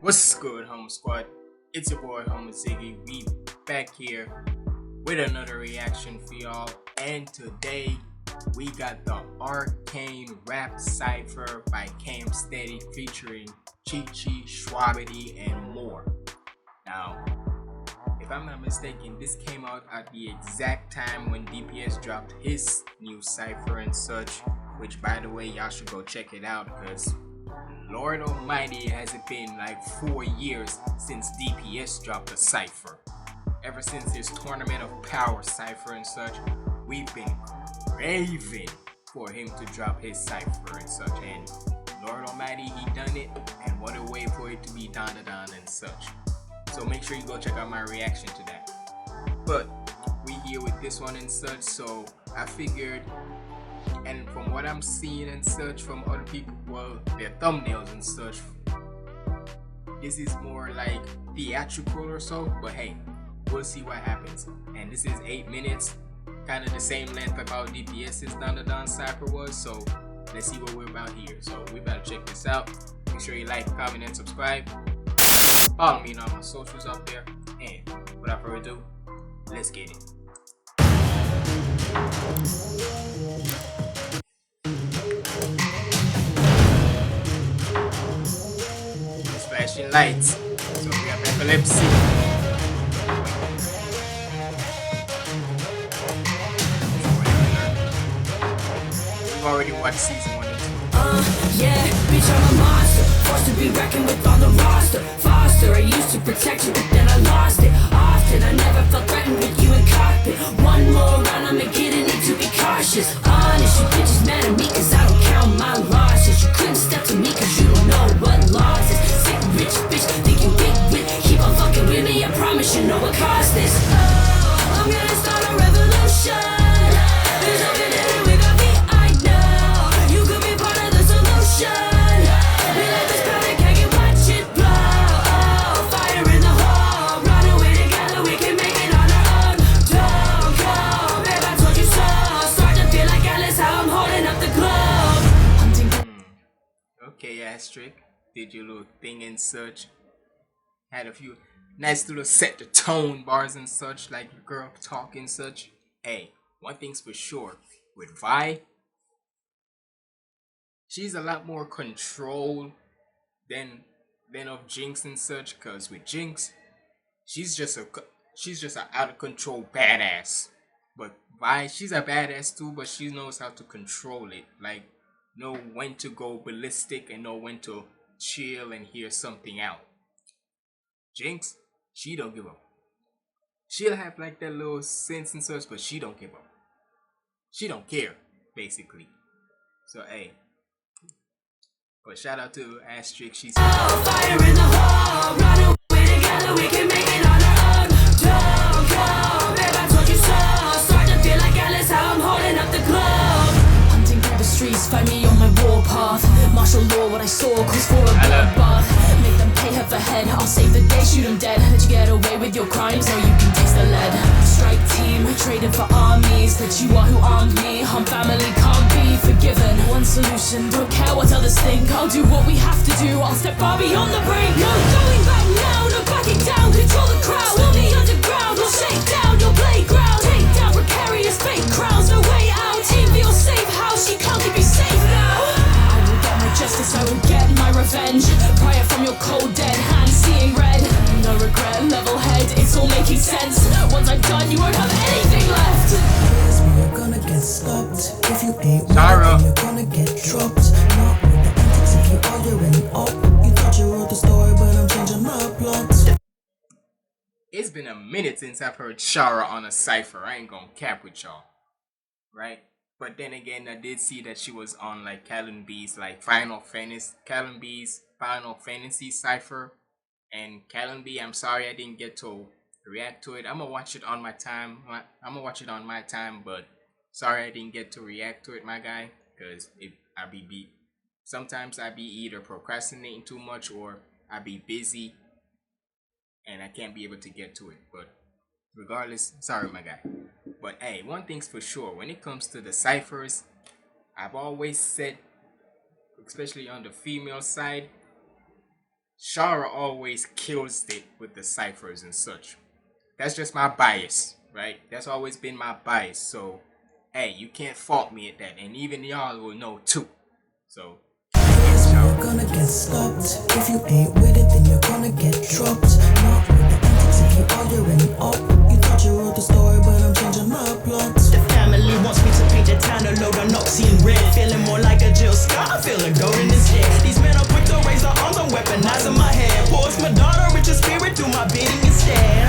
What's good, Humble Squad? It's your boy HumbleZiggy. We back here with another reaction for y'all, and today we got the Arcane Rap Cypher by Cam Steady featuring Chi-Chi, Shwabadi, and more. Now, if I'm not mistaken, this came out at the exact time when DPS dropped his new cipher and such, which by the way, y'all should go check it out because Lord Almighty, has it been like 4 years since DPS dropped a cipher. Ever since his Tournament of Power cipher and such, we've been craving for him to drop his cipher and such. And Lord Almighty, he done it, and what a way for it to be done and such. So make sure you go check out my reaction to that. But we here with this one and such, so I figured, and from what I'm seeing and such from other people, well, their thumbnails and such, this is more like theatrical or so, but hey, we'll see what happens. And this is 8 minutes, kind of the same length of how DPS's Don Cypher was, so let's see what we're about here. So we better check this out. Make sure you like, comment, and subscribe. Follow me on all my socials up there, and without further ado, let's get it. Flashing lights, so we have epilepsy. We've already watched season 1 and 2. Yeah, bitch, I'm a monster, forced to be reckoned with on the roster. Foster, I used to protect you, but then I lost it. Often, I never felt threatened with you in cockpit. One more round, I'ma get it, need to be cautious. Honest, you bitches mad at me, cause I don't count my losses. You couldn't step to me, cause you don't know what loss is. Sick rich bitch, think you big wit, keep on fucking with me, I promise you know what cost this. Oh, I'm gonna start a revolution. There's nothing in it, we got me, I know. You could be part of the solution. We let this powder keg and watch it blow. Oh, fire in the hole, run away together, we can make it on our own. Don't go, babe, I told you so. Start to feel like Alice, how I'm holding up the globe. Okay, asterisk, did your little thing and such. Had a few nice little set the tone bars and such, like your girl talk and such. Hey, one thing's for sure, with Vi, she's a lot more control than of Jinx and such, cause with Jinx, she's just a out of control badass. But Vi, she's a badass too, but she knows how to control it. Like, know when to go ballistic and know when to chill and hear something out. Jinx, she don't give up. She'll have like that little sense and such, but she don't give up. She don't care, basically. So hey, but shout out to Asterisk. She's fire in the hole, run away together, we can make it on our own. Don't go, babe, I told you so. Start to feel like Alice, how I'm holding up the globe. Hunting through the streets, find me on my warpath. Martial law, what I saw, calls for a bloodbath. Make them pay her for head, I'll save the day, shoot them dead. Let you get away with your crimes, or you can taste the lead. Strike team, traded for armies, that you are who armed me. Hum family can't be forgiven. One solution, don't care what others think. I'll do what we have to do, I'll step far beyond the brink. No going back now, no backing down. Control the crowd, on the underground. We'll shake down your playground. Take down precarious fake crowds, no way out. Aim for your safe house, you can't keep you safe now. I will get my justice, I will get my revenge. Prior from your cold dead hand, seeing red. No regret, level head, it's all making sense. Once I'm done, you won't have anything left. You're gonna get stopped. If you ain't right, you're gonna get dropped. Not with the antics if you arguing up. You thought you wrote the story, but I'm changing my plot. It's been a minute since I've heard Shara on a cipher. I ain't gonna cap with y'all, right? But then again, I did see that she was on like Callan B's like Final Fantasy cipher. And Callan B, I'm sorry I didn't get to react to it. I'm gonna watch it on my time. But sorry I didn't get to react to it, my guy, because sometimes I be either procrastinating too much or I be busy and I can't be able to get to it. But regardless, sorry, my guy. But hey, one thing's for sure, when it comes to the ciphers, I've always said, especially on the female side, Shara always kills it with the ciphers and such. That's just my bias, right? That's always been my bias. So, hey, you can't fault me at that, and even y'all will know too. So, You're gonna get stopped. If you ain't with it, then you're gonna get dropped. Not with the antics if you arguing up. You thought you wrote the story, but I'm changing my plot. The family wants me to paint a town, a load of Noxie in red. Feeling more like a Jill Scott, feeling golden instead. These men are quick to raise their arms and weaponize my head. Pours Madonna, rich in spirit, do my bidding instead.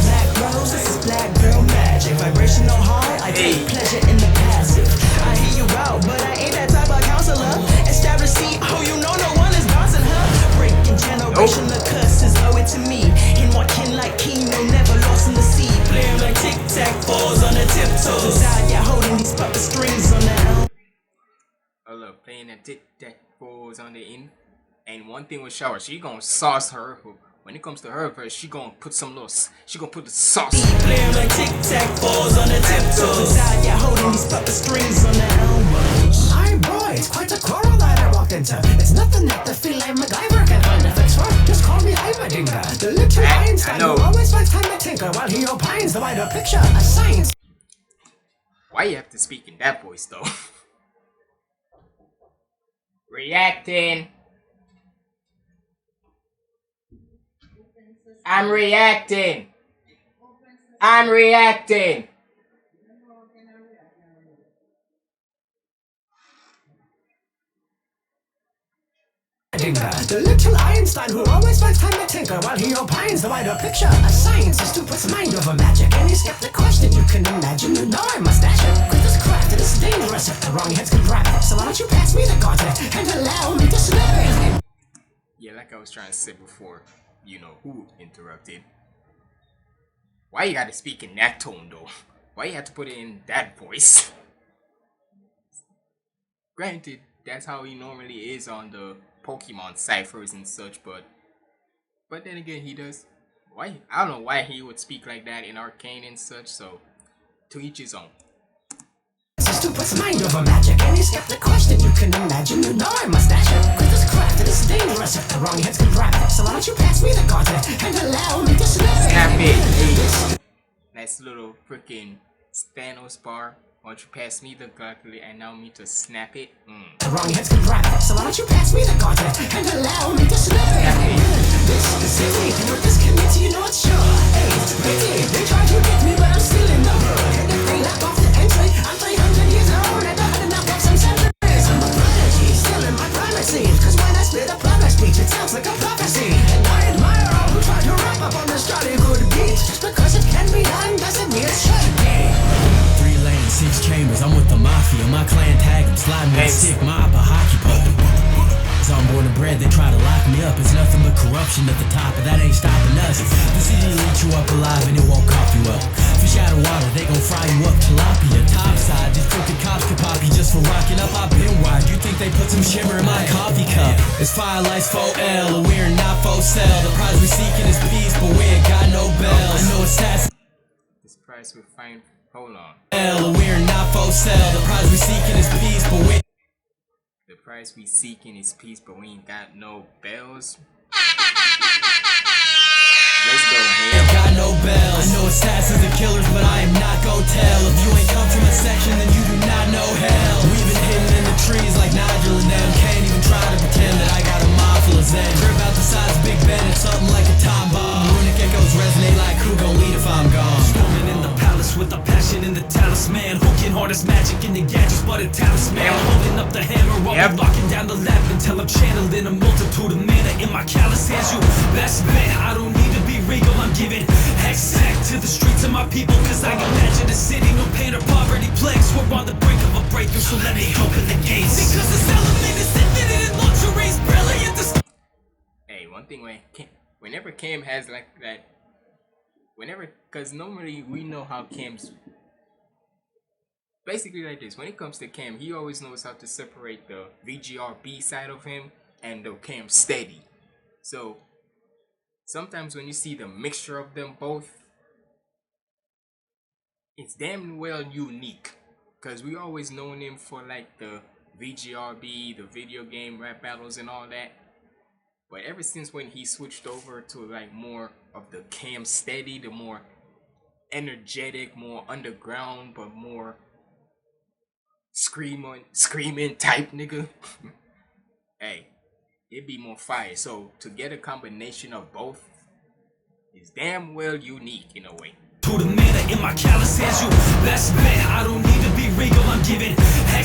Black rose, this is black girl magic. Vibrational high, I take pleasure in the passive. I hear you out, but I ain't that type of counselor. Established CEO, you know no one is bouncing her. Breaking generational curses, owe it to me. In what kin like Keno, never lost in the sea. Playing like tic-tac-toes on the tiptoes. Inside, you're holding these puppet strings on the elm. I love playing that tic-tac-toes on the end. And one thing with Shower, she gonna sauce her. When it comes to her verse, she gonna put some little, she gonna put the sauce. Playing like tic-tac-toes on the tiptoes. Inside, you're holding these puppet strings on the elbow. My boy, it's quite a quarrel that I walked into. It's nothing that the feline MacGyver can find a fix for. Just call me Heimerdinger, the little Einstein who always finds time to tinker while he opines the wider picture of science. Why you have to speak in that voice though? Reacting. I'm reacting. I'm reacting. The little Einstein who always finds time to tinker while he opines the wider picture of science. His stupid's mind over magic. Any skeptic question you can imagine, you know I must dash it. Cause this craft it is dangerous if the wrong heads can grab it. So why don't you pass me the gauntlet and allow me to snap it? Yeah, like I was trying to say before, you know who interrupted. Why you gotta speak in that tone though? Why you have to put it in that voice? Granted, that's how he normally is on the Pokemon ciphers and such, but then again he does. Why? I don't know why he would speak like that in Arcane and such, so to each his own. His stupid's mind over magic. Any skeptic question you can imagine, you know I must dash it. Cause this craft it is dangerous if the wrong heads can grab it. So why don't you pass me the gauntlet and allow me to snap it. Nice little freaking Thanos bar. Why don't you pass me the gauntlet and allow me to snap it? The wrong heads can grab it. So why don't you pass me the gauntlet and allow me to snap it? This is the city, and with this committee, you know it's sure. Hey, it's pretty. They tried to get me, but I'm still in the hood. And if they lap off the entry, I'm 300 years old. And I had enough of some centuries. I'm a prodigy, still in my primacy. Cause when I spit a public speech, it sounds like a prophecy. And I admire all who try to rap up on this jolly good beat. Just because it can be done doesn't mean it should be. 6 chambers, I'm with the mafia. My clan tag him, slide me a stick, mob a hockey puck. I'm born and bred, they try to lock me up. It's nothing but corruption at the top, but that ain't stopping us. The city will eat you up alive and it won't cough you up. Fish out of water, they gon' fry you up tilapia. Topside, these crooked cops could pop you just for rocking up. I've been wide, you think they put some shimmer in my coffee cup? It's firelights for L, we're not for sale. The prize we seeking is peace, but we ain't got no bells. I know it's sassy. This price we find. Hold on. We're not for sale. The prize we seeking is peace, but we. The price we seeking is peace, but we ain't got no bells. Let's go, man. Got no bells. I know assassins and killers, but I am not gon' tell. If you ain't come from a section, then you do not know hell. We've been hidden in the trees like Nigel and them. Can't even try to pretend that I got a mind full of zen. Grip out the size of Big Ben, it's something like a time bomb. Runic echoes resonate like who gon' lead if I'm gone. Storming in the palace with a passion in the talisman. Hooking hardest magic in the gadgets, but a talisman. Holding up the hammer while I'm locking down the lab until I'm channeling a multitude of mana in my callous hands. You best bet I don't need to be regal. I'm giving hex-tech to the streets of my people. Cause I imagine a city, no pain or poverty plagues. We're on the brink of a breakthrough, so let me open the gates. Because this element is infinite in luxuries, brilliant. Hey, one thing whenever Cam has like that, cause normally we know how Cam's basically like this. When it comes to Cam, he always knows how to separate the VGRB side of him and the Cam steady. So sometimes when you see the mixture of them both, it's damn well unique. Cause we always known him for like the VGRB, the video game rap battles and all that. But ever since when he switched over to like more of the cam steady, the more energetic, more underground, but more screaming type nigga, hey, it'd be more fire. So to get a combination of both is damn well unique in a way. To the mana in my callous hands, you best bet I don't need to be regal. I'm giving heck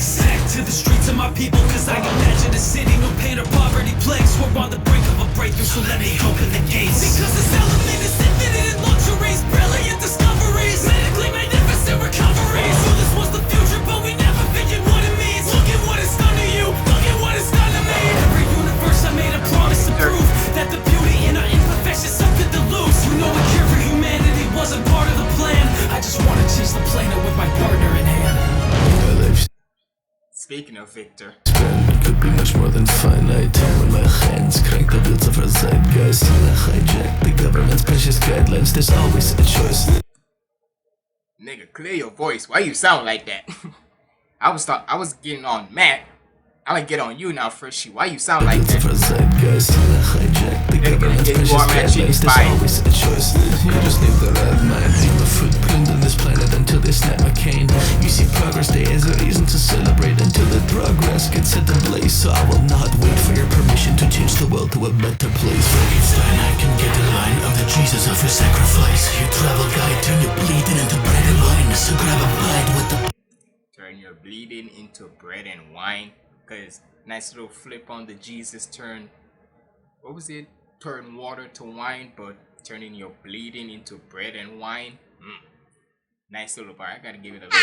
to the streets of my people, cause I imagine a city, no pain or poverty plagues. We're on the brink of a breakthrough, so let me open the gates. Because this element is infinite in luxuries, brilliant discoveries, medically magnificent recoveries. So this was the future, but we never figured what it means. Look at what it's done to you, look at what it's done to me. Every universe I made a promise to prove that the beauty in our imperfections something to lose. You know a cure for humanity wasn't part of the plan. I just wanna chase the planet with my partner in hand. Speaking of Victor, could be much more than finite. Time in my hands, crank the wheels of our zeitgeist. I hijack the government's precious guidelines. There's always a choice. nigga, clear your voice. Why you sound like that? I was getting on Matt. I'm gonna get on you now, Freshy. Why you sound like that? Zeitgeist. I hijack the government's precious guidelines. There's always a choice. You just need the right mind. Leave a footprint on this planet until they snap my cane. You see, progress day is a reason to celebrate until the progress gets set ablaze. So I will not wait for your permission to change the world to a better place. Frankenstein, I can get the line of the Jesus of your sacrifice. You travel guide, turn your bleeding into bread and wine. So grab a bite with the turn your bleeding into bread and wine. Cause nice little flip on the Jesus turn. What was it? Turn water to wine, but turning your bleeding into bread and wine. Nice little bar. I gotta give it a little.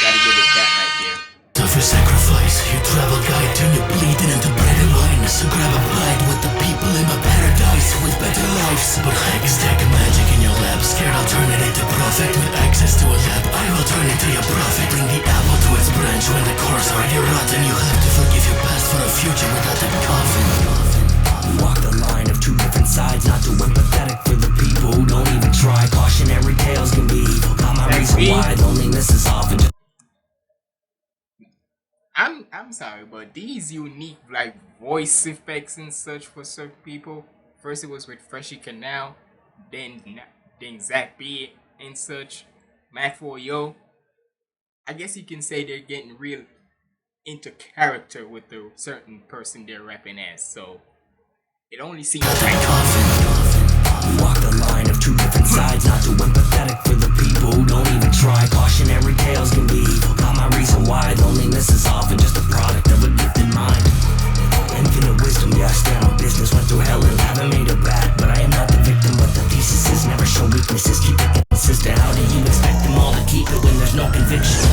Gotta give it that right there. Of your sacrifice, you travel guide, turn your bleeding into bread and wine. So grab a bite with the people in my paradise with better lives. But hacks stack magic in your lab, scared I'll turn it into profit. With access to a lab, I will turn it to your profit. Bring the apple to its branch when the core's already rotten. You have to forgive your past for a future without that coffin. Walk the line of two different sides, not too empathetic for the people who don't even try. Cautionary tales can be evil. Got my reason why loneliness is often just I'm sorry, but these unique like voice effects and such for certain people. First it was with Freshy Canal, then Zach B and such, Mac 4 Yo. I guess you can say they're getting real into character with the certain person they're rapping as. So it only seems walk the line of two different sides, not too empathetic for the people who don't even try. Cautionary tales can be evil. Got my reason why loneliness is often just a product of a gifted mind. Infinite wisdom, yeah, I stand on business. Went through hell and haven't made it back, but I am not the victim. But the thesis is never show weaknesses. Keep it consistent. How do you expect them all to keep it when there's no conviction?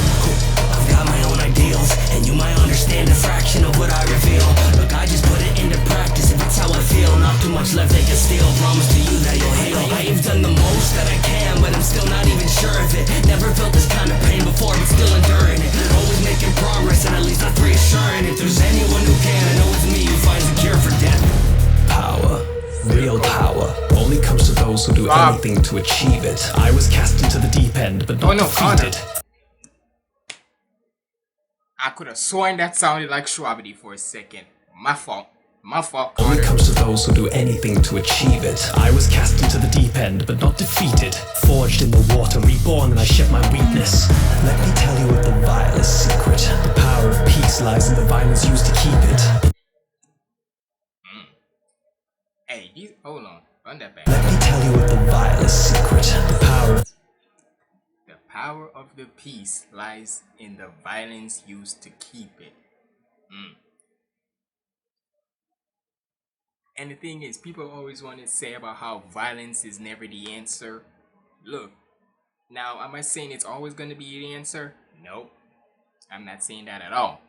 I've got my own ideals, and you might understand a fraction of what I reveal. Look, I just put it into practice. If it's how I feel, not too much left they can steal. Promise to you that you'll heal. I've done the most that I can, but I'm still not even sure of it. Never felt this kind of pain before, but still enduring it. Always making progress, and at least that's reassuring. If there's anyone who can, I know it's me who finds the cure for death. Power, real power, only comes to those who do anything to achieve it. I was cast into the deep end, but not defeated. I could have sworn that sounded like Shwabadi for a second. My fault. My fault. Only comes to those who do anything to achieve it. I was cast into the deep end, but not defeated. Forged in the water, reborn, and I shed my weakness. Let me tell you what the vilest secret. The power of peace lies in the violence used to keep it. Hey, hold on. Run that back. Let me tell you what the vilest secret. The power of the peace lies in the violence used to keep it. And the thing is, people always want to say about how violence is never the answer. Look, now, am I saying it's always going to be the answer? Nope. I'm not saying that at all.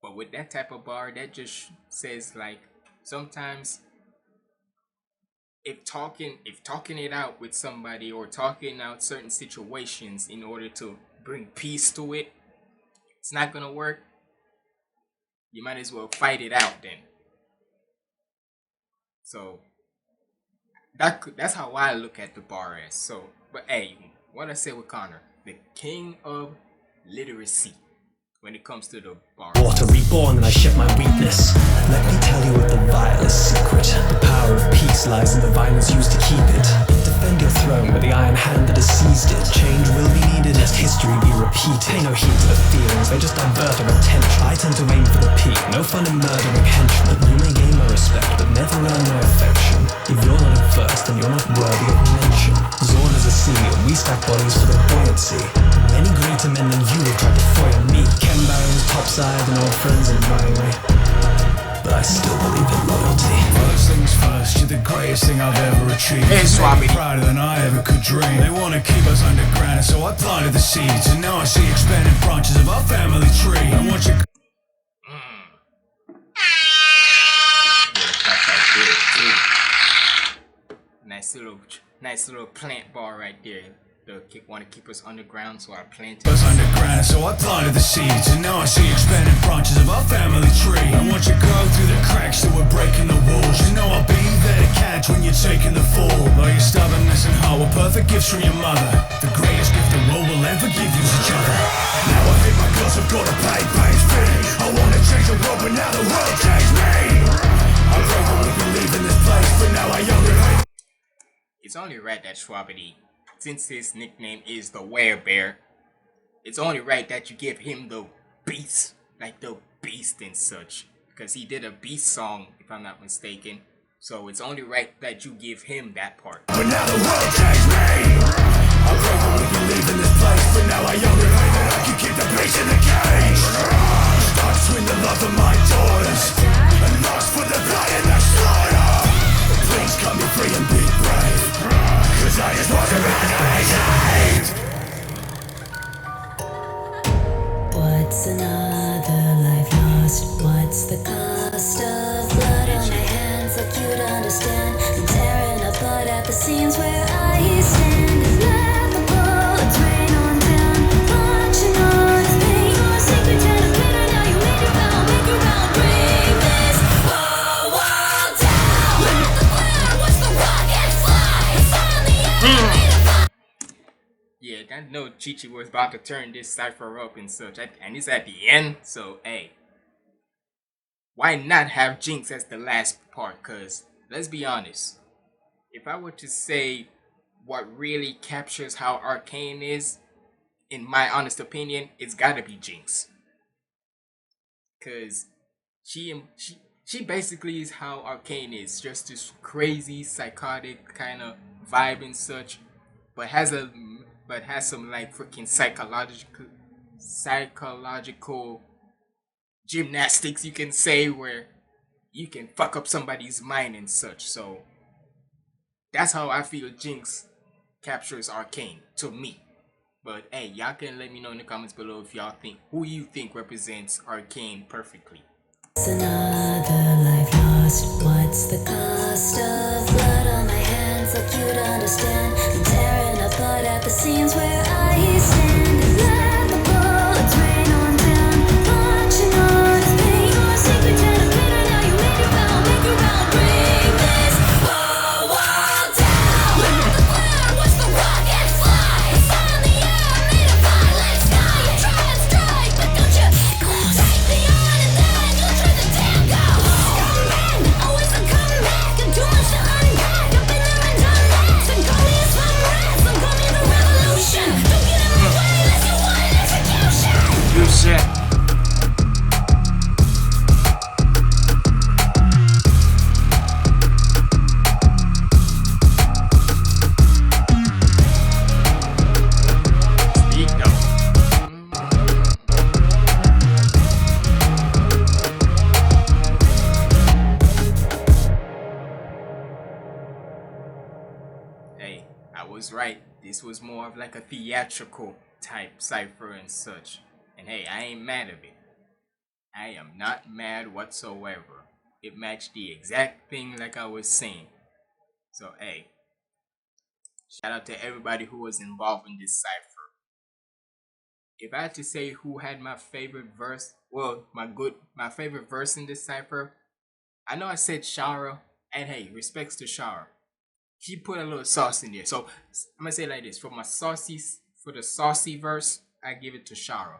But with that type of bar, that just says, like, sometimes if talking it out with somebody or talking out certain situations in order to bring peace to it, it's not going to work. You might as well fight it out then. So that's how I look at the bar as. So, but hey, what I say with Connor, the king of literacy when it comes to the bar. Water reborn, and I shed my weakness. Let me tell you what the vilest secret. The power of peace lies in the violence used to keep it. Defend your throne with the iron hand that has seized it. Change will be needed lest history be repeated. Pay no heed to the feelings, they just divert our attention. I tend to aim for the peak, no fun in murdering henchmen. You may gain my respect, but never earn my affection. If you're not in first, then you're not worthy of mention. Zorn is a sea, and we stack bodies for the buoyancy. Many greater men than you have tried to foil me. Ken barons topside and old friends admire me, but I still believe in loyalty. First things first, you're the greatest thing I've ever achieved. Hey, Shwabadi. Prouder than I ever could dream. They want to keep us underground, and so I planted the seeds. And now I see expanding branches of our family tree. I want you. Nice little plant bar right there. The kick want to keep us underground, so I planted Us underground, so I planted the seeds. And now I see expanding branches of our family tree. I want you to go through the cracks that we're breaking the walls. You know I'll be there to catch when you're taking the fall. All your stubbornness and heart were perfect gifts from your mother. The greatest gift the world will ever give you is each other. Now I think my girls have got to pay pain's fitting. I want to change the world, but now the world changed me. I pray that we can leave in this place, but now I only hate. It's only right that Shwabadi, since his nickname is the Werebear, it's only right that you give him the beast, like the beast and such, because he did a beast song, if I'm not mistaken. So it's only right that you give him that part. But now the world changed me. I pray that we can leave in this place, but now I only pray that I can keep the beast in the cage. Stuck between the love of my daughters and lust for the blood and the slaughter. Please cut me free and be brave, 'cause I just walk around unashamed. What's another life lost? What's the cost of blood on my hands? Like you'd understand. I'm tearing apart at the seams where I stand. And let the bullets rain on down. Watching on his pain. Your secret generator, now you make your vow. Make your vow. Bring this whole world down. Let the fire, watch the rocket fly. It's on the air. Yeah, I know Chi-Chi was about to turn this cipher up and such, and it's at the end, so hey. Why not have Jinx as the last part? Cause let's be honest, if I were to say what really captures how Arcane is, in my honest opinion, it's gotta be Jinx. Cause she basically is how Arcane is, just this crazy, psychotic kind of vibe and such, but has some like freaking psychological gymnastics, you can say, where you can fuck up somebody's mind and such. So that's how I feel Jinx captures Arcane to me. But hey, y'all can let me know in the comments below if y'all think who you think represents Arcane perfectly. It's another life lost. What's the cost of blood on my hands? Like you'd understand. I'm tearing apart at the seams where I stand. And let the bullets rain on down. Watching on his pain. Your secret generator, now you make your vow. Make your vow. Bring this whole world down. Let the fire, watch the rocket fly. It's on the air, made of violet sky. You try and strike, but don't you take the on and then you'll try the damn go. Scumbag, always I'm coming back. I'm too much to unpack. I've been there and done that. So call me a slum rat, so call me the revolution. Don't get in my way unless you want an execution. You said. Speak though. Hey, I was right. This was more of like a theatrical type cipher and such. And hey, I ain't mad of it. I am not mad whatsoever. It matched the exact thing like I was saying. So hey, shout out to everybody who was involved in this cipher. If I had to say who had my favorite verse, well, my favorite verse in this cipher, I know I said Shara, and hey, respects to Shara. She put a little sauce in there. So I'm gonna say it like this: for the saucy verse, I give it to Shara.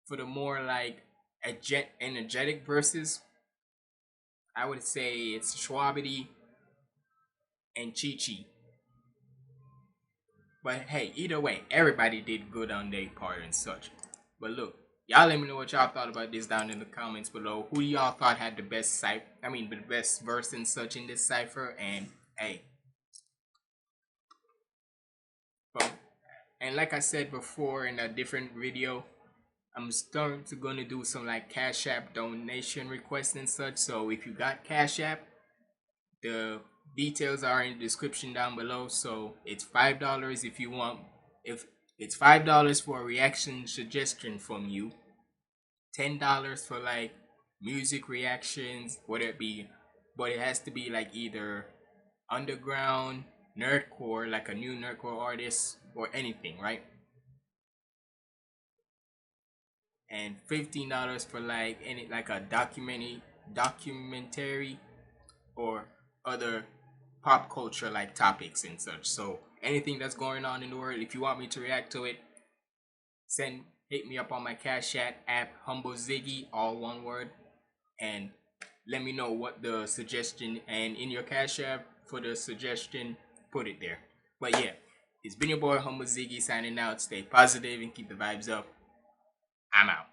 For the more like energetic verses, I would say it's Shwabadi and Chi. But hey, either way, everybody did good on their part and such. But look, y'all let me know what y'all thought about this down in the comments below. Who y'all thought had the best the best verse and such in this cipher? And hey, and like I said before in a different video, I'm starting to gonna do some like Cash App donation requests and such. So if you got Cash App, the details are in the description down below. So it's $5 if you want. If it's $5 for a reaction suggestion from you, $10 for like music reactions, whether it be, but it has to be like either underground, nerdcore, like a new nerdcore artist, or anything, right? And $15 for like any like a documentary or other pop culture like topics and such. So anything that's going on in the world, if you want me to react to it, hit me up on my Cash app HumbleZiggy, all one word, and let me know what the suggestion, and in your Cash App for the suggestion, put it there. But yeah, it's been your boy HumbleZiggy signing out. Stay positive and keep the vibes up. I'm out.